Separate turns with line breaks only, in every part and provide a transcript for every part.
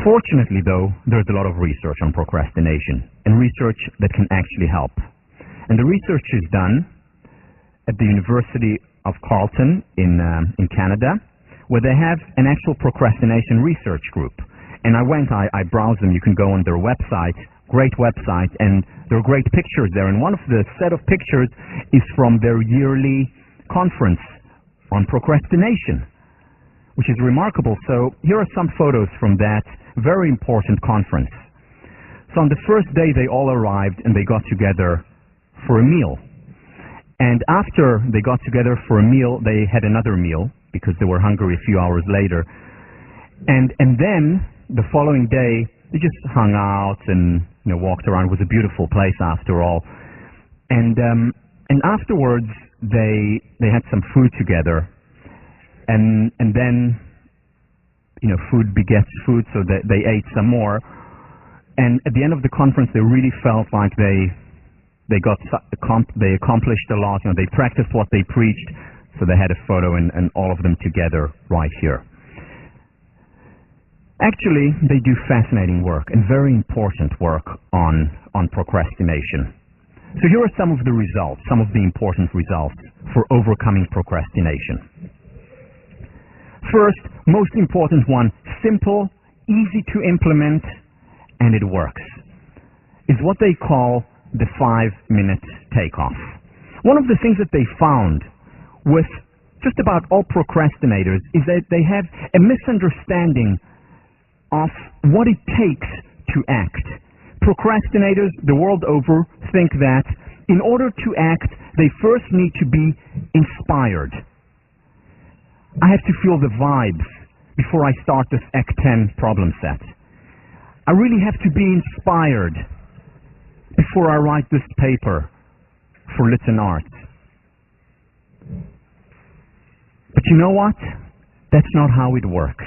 Fortunately, though, there's a lot of research on procrastination and research that can actually help. And the research is done at the University of Carleton in Canada, where they have an actual procrastination research group. And I browsed them. You can go on their website, great website, and there are great pictures there. And one of the set of pictures is from their yearly conference on procrastination, which is remarkable. So here are some photos from that very important conference. So on the first day, they all arrived and they got together for a meal. And after they got together for a meal, they had another meal because they were hungry a few hours later. And then the following day, they just hung out and walked around. It was a beautiful place after all. And afterwards, they had some food together. And then food begets food, so they ate some more. And at the end of the conference, they really felt like they accomplished a lot. They practiced what they preached, so they had a photo and all of them together right here. Actually, they do fascinating work and very important work on procrastination. So here are some of the results, some of the important results for overcoming procrastination. First, most important one, simple, easy to implement, and it works, is what they call the 5-minute takeoff. One of the things that they found with just about all procrastinators is that they have a misunderstanding of what it takes to act. Procrastinators the world over think that in order to act, they first need to be inspired. I have to feel the vibes before I start this Act 10 problem set. I really have to be inspired before I write this paper for Lit and Arts. But you know what? That's not how it works.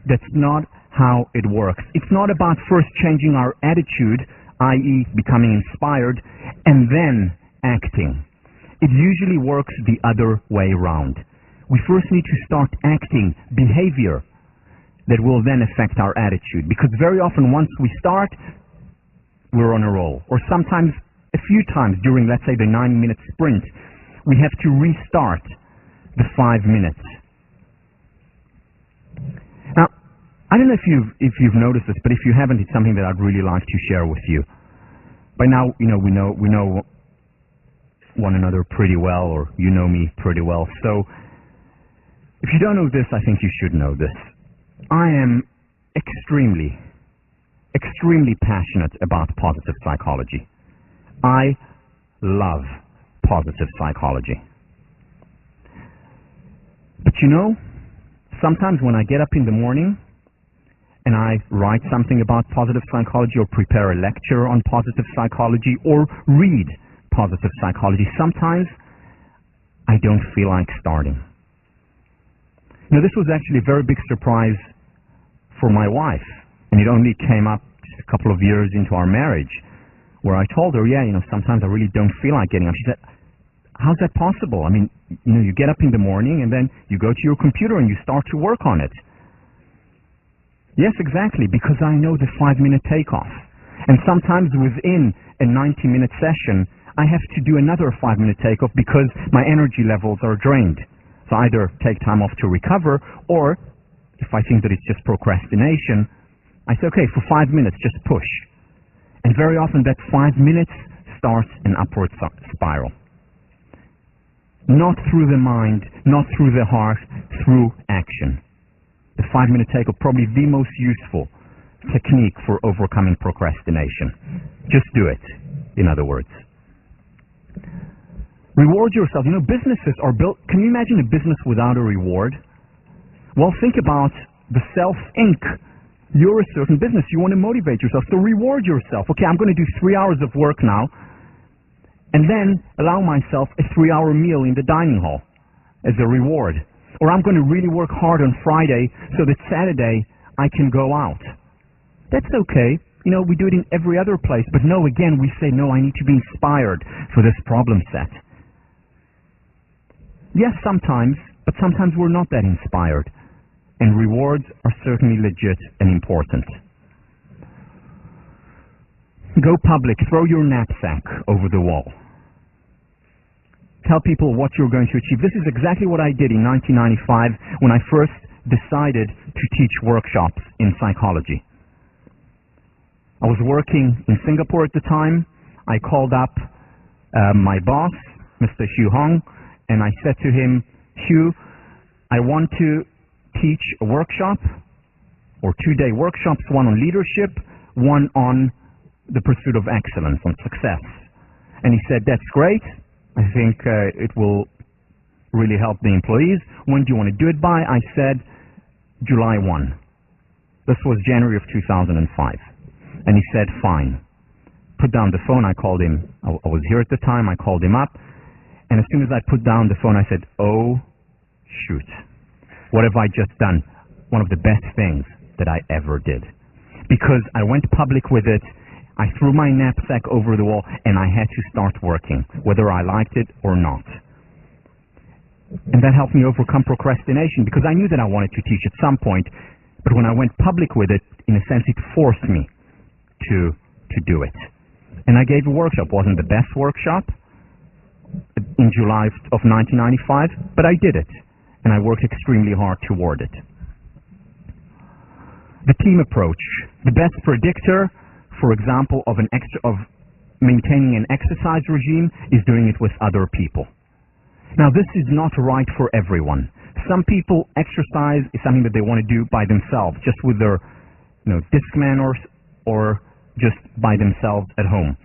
That's not how it works. It's not about first changing our attitude, i.e. becoming inspired, and then acting. It usually works the other way around. We first need to start acting behavior that will then affect our attitude. Because very often once we start, we're on a roll. Or sometimes, a few times during, let's say, the 9-minute sprint, we have to restart the 5 minutes. Now, I don't know if you've noticed this, but if you haven't, it's something that I'd really like to share with you. By now, we know one another pretty well, or you know me pretty well. So, if you don't know this, I think you should know this. I am extremely passionate about positive psychology. I love positive psychology. But sometimes when I get up in the morning and I write something about positive psychology or prepare a lecture on positive psychology or read positive psychology, sometimes I don't feel like starting. This was actually a very big surprise for my wife, and it only came up just a couple of years into our marriage, where I told her, sometimes I really don't feel like getting up. She said, how's that possible? I mean, you get up in the morning and then you go to your computer and you start to work on it. Yes, exactly, because I know the 5-minute takeoff. And sometimes within a 90-minute session, I have to do another 5-minute takeoff because my energy levels are drained. So either take time off to recover, or if I think that it's just procrastination, I say, okay, for 5 minutes, just push. And very often that 5 minutes starts an upward spiral. Not through the mind, not through the heart, through action. The 5-minute takeoff, probably the most useful technique for overcoming procrastination. Just do it, in other words. Reward yourself. Businesses are built. Can you imagine a business without a reward? Well, think about the Self Inc. You're a certain business. You want to motivate yourself. So reward yourself. Okay, I'm going to do 3 hours of work now, and then allow myself a 3-hour meal in the dining hall as a reward. Or I'm going to really work hard on Friday so that Saturday I can go out. That's okay. We do it in every other place. But no, again, we say, no, I need to be inspired for this problem set. Yes, sometimes, but sometimes we're not that inspired. and rewards are certainly legit and important. Go public. Throw your knapsack over the wall. Tell people what you're going to achieve. This is exactly what I did in 1995 when I first decided to teach workshops in psychology. I was working in Singapore at the time. I called up my boss, Mr. Hugh Hong, and I said to him, Hugh, I want to teach a workshop, or 2-day workshops, one on leadership, one on the pursuit of excellence, on success. And he said, that's great. I think it will really help the employees. When do you want to do it by? I said, July 1. This was January of 2005. And he said, fine. Put down the phone. I called him. I was here at the time. I called him up. And as soon as I put down the phone, I said, oh, shoot. What have I just done? One of the best things that I ever did. Because I went public with it. I threw my knapsack over the wall, and I had to start working, whether I liked it or not. And that helped me overcome procrastination, because I knew that I wanted to teach at some point, but when I went public with it, in a sense, it forced me to do it. And I gave a workshop. It wasn't the best workshop in July of 1995, but I did it, and I worked extremely hard toward it. The team approach. The best predictor, for example, of maintaining an exercise regime is doing it with other people. Now, this is not right for everyone. Some people, exercise is something that they want to do by themselves, just with their Discman or just by themselves at home.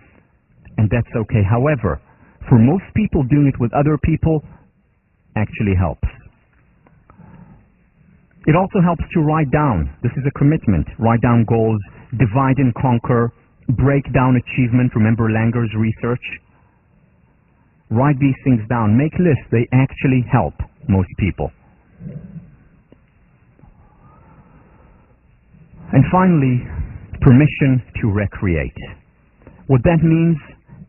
And that's okay. However, for most people, doing it with other people actually helps. It also helps to write down. This is a commitment. Write down goals, divide and conquer, break down achievement. Remember Langer's research. Write these things down. Make lists. They actually help most people. And finally, permission to recreate. What that means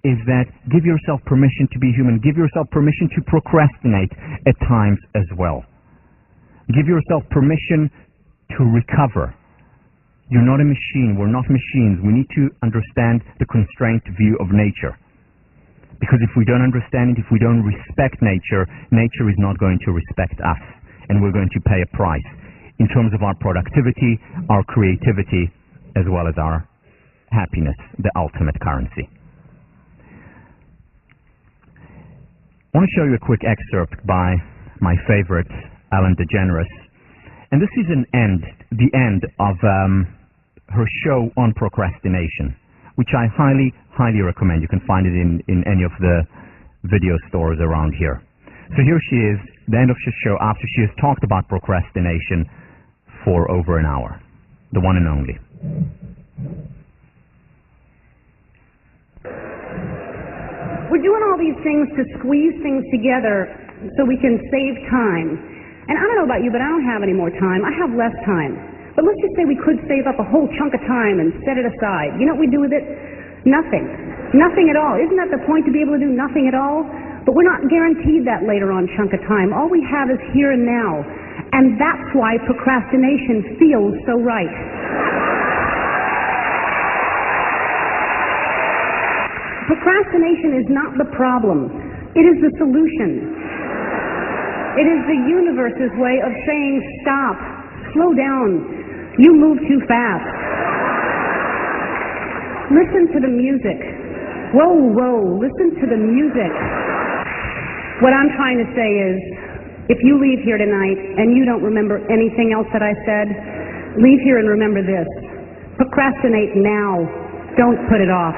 is that give yourself permission to be human. Give yourself permission to procrastinate at times as well. Give yourself permission to recover. You're not a machine. We're not machines. We need to understand the constraint view of nature. Because if we don't understand it, if we don't respect nature, nature is not going to respect us. And we're going to pay a price in terms of our productivity, our creativity, as well as our happiness, the ultimate currency. I want to show you a quick excerpt by my favorite, Ellen DeGeneres. And this is the end of her show on procrastination, which I highly, highly recommend. You can find it in any of the video stores around here. So here she is, the end of the show, after she has talked about procrastination for over an hour. The one and only.
We're doing all these things to squeeze things together so we can save time. And I don't know about you, but I don't have any more time. I have less time. But let's just say we could save up a whole chunk of time and set it aside. You know what we do with it? Nothing. Nothing at all. Isn't that the point, to be able to do nothing at all? But we're not guaranteed that later on chunk of time. All we have is here and now. And that's why procrastination feels so right. Procrastination is not the problem. It is the solution. It is the universe's way of saying, stop, slow down, you move too fast. Listen to the music. Whoa, whoa, listen to the music. What I'm trying to say is, if you leave here tonight and you don't remember anything else that I said, leave here and remember this. Procrastinate now. Don't put it off.